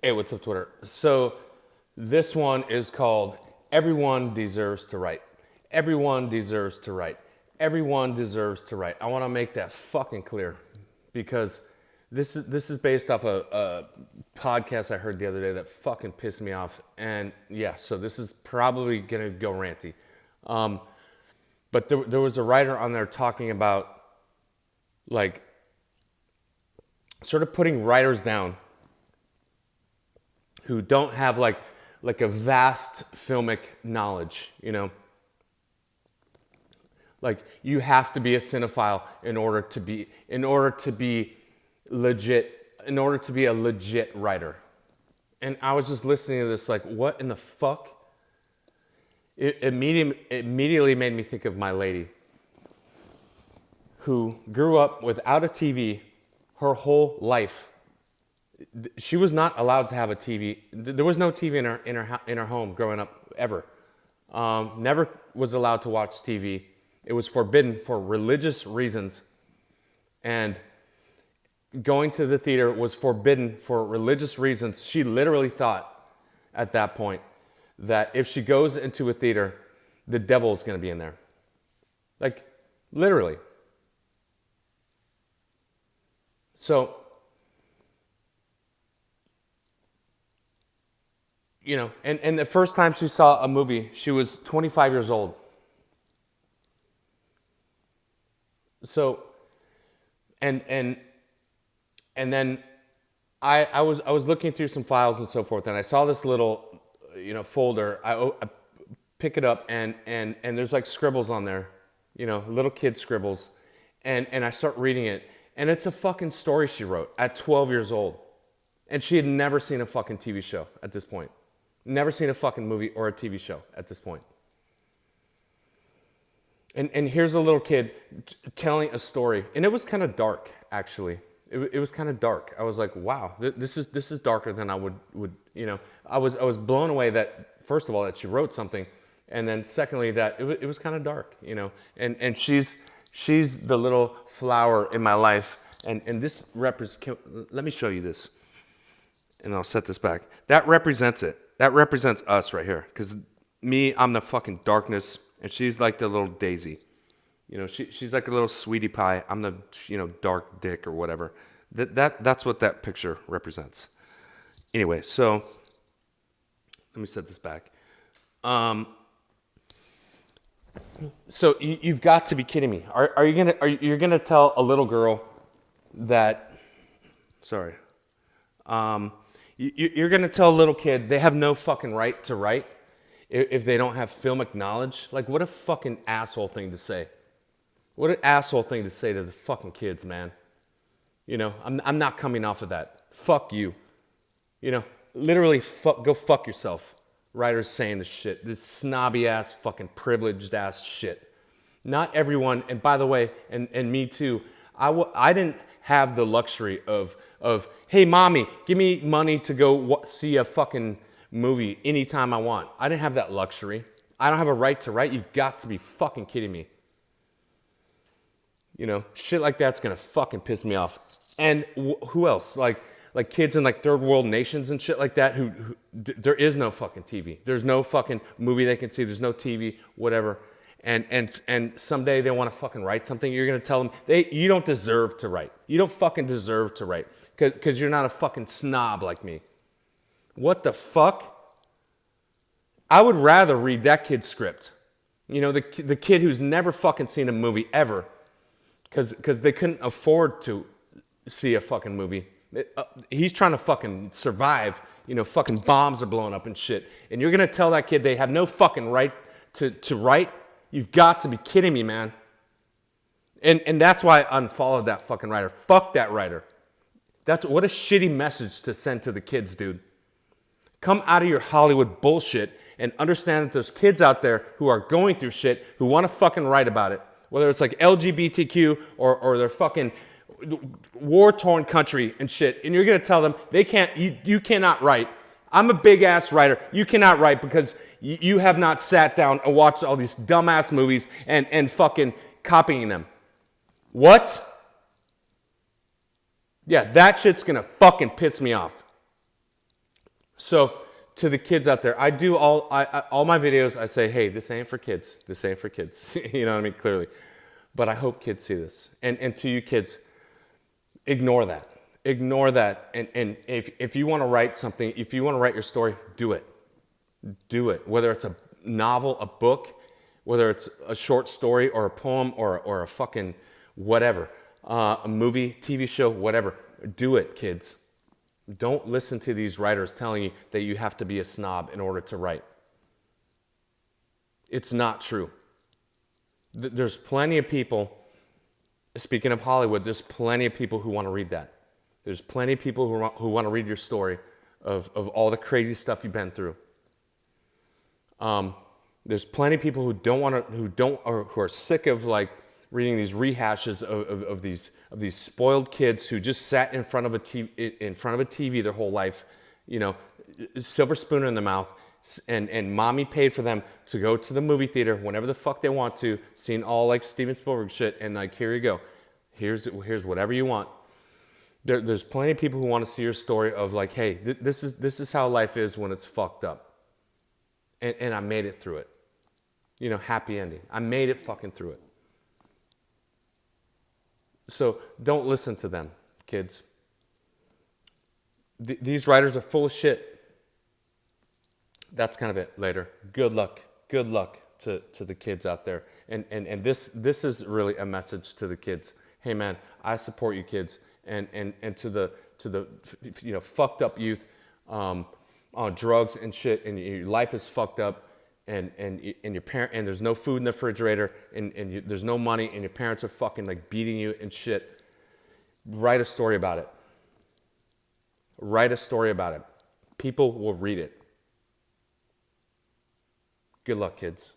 Hey, what's up, Twitter? So, this one is called Everyone Deserves to Write. Everyone deserves to write. Everyone deserves to write. I want to make that fucking clear because this is based off a podcast I heard the other day that fucking pissed me off. And yeah, so this is probably going to go ranty. But there was a writer on there talking about, like, sort of putting writers down who don't have like a vast filmic knowledge, you know? Like, you have to be a cinephile in order to be legit, in order to be a legit writer. And I was just listening to this like, what in the fuck? It immediately made me think of my lady who grew up without a TV her whole life. She was not allowed to have a TV. There was no TV in her home growing up ever. Never was allowed to watch TV. It was forbidden for religious reasons, and going to the theater was forbidden for religious reasons. She literally thought at that point that if she goes into a theater, the devil's going to be in there. Like, literally. So, you know, and the first time she saw a movie, she was 25 years old. So, and and and then I was looking through some files and so forth, and I saw this little, folder. I pick it up, and there's like scribbles on there, little kid scribbles, and I start reading it, and it's a fucking story she wrote at 12 years old, and she had never seen a fucking TV show at this point, never seen a fucking movie or a TV show at this point. And here's a little kid telling a story, and it was kind of dark, actually. It was kind of dark. I was like, wow, this is darker than I would. I was blown away that, first of all, that she wrote something, and then secondly that it was kind of dark, And she's the little flower in my life, and this represents. Let me show you this, and I'll set this back. That represents it. That represents us right here, because me, I'm the fucking darkness. And she's like the little daisy. She's like a little sweetie pie. I'm the, dark dick or whatever. That's what that picture represents. Anyway, so let me set this back. So you've got to be kidding me. Are you gonna tell a little girl that, sorry, you're gonna tell a little kid they have no fucking right to write if they don't have filmic knowledge? Like, what a fucking asshole thing to say. What an asshole thing to say to the fucking kids, man. I'm not coming off of that. Fuck you. Literally, go fuck yourself. Writers saying this shit. This snobby ass, fucking privileged ass shit. Not everyone, and by the way, and me too, I didn't have the luxury of, hey, mommy, give me money to go see a fucking movie anytime I want. I didn't have that luxury. I don't have a right to write. You've got to be fucking kidding me. Shit like that's gonna fucking piss me off. And who else? Like kids in like third world nations and shit like that who there is no fucking TV. There's no fucking movie they can see. There's no TV, whatever. And someday they want to fucking write something. You're gonna tell them you don't deserve to write. You don't fucking deserve to write because you're not a fucking snob like me. What the fuck? I would rather read that kid's script. The kid who's never fucking seen a movie ever because they couldn't afford to see a fucking movie. He's trying to fucking survive. Fucking bombs are blowing up and shit. And you're going to tell that kid they have no fucking right to write? You've got to be kidding me, man. And that's why I unfollowed that fucking writer. Fuck that writer. What a shitty message to send to the kids, dude. Come out of your Hollywood bullshit and understand that there's kids out there who are going through shit who want to fucking write about it. Whether it's like LGBTQ or their fucking war-torn country and shit. And you're going to tell them they can't, you cannot write. I'm a big-ass writer. You cannot write because you have not sat down and watched all these dumbass movies and fucking copying them. What? Yeah, that shit's going to fucking piss me off. So to the kids out there, I do all my videos. I say, hey, this ain't for kids. This ain't for kids. You know what I mean? Clearly, but I hope kids see this. And to you kids, ignore that. Ignore that. And if you want to write something, if you want to write your story, do it. Do it. Whether it's a novel, a book, whether it's a short story or a poem or a fucking whatever, a movie, TV show, whatever. Do it, kids. Don't listen to these writers telling you that you have to be a snob in order to write. It's not true. There's plenty of people, speaking of Hollywood, there's plenty of people who want to read that. There's plenty of people who want to read your story of all the crazy stuff you've been through. There's plenty of people who are sick of like reading these rehashes of these spoiled kids who just sat in front of a TV their whole life, you know, silver spoon in their mouth, and mommy paid for them to go to the movie theater whenever the fuck they want to, seeing all like Steven Spielberg shit, and like, here you go, here's whatever you want. There's plenty of people who want to see your story of like, hey, this is how life is when it's fucked up, and I made it through it, you know, happy ending. I made it fucking through it. So don't listen to them, kids. These writers are full of shit. That's kind of it later. Good luck. Good luck to the kids out there. And this is really a message to the kids. Hey man, I support you kids. And to the you know, fucked up youth on drugs and shit, and your life is fucked up, and your parent, and there's no food in the refrigerator, and there's no money, and your parents are fucking like beating you and shit. Write a story about it. Write a story about it. People will read it. Good luck, kids.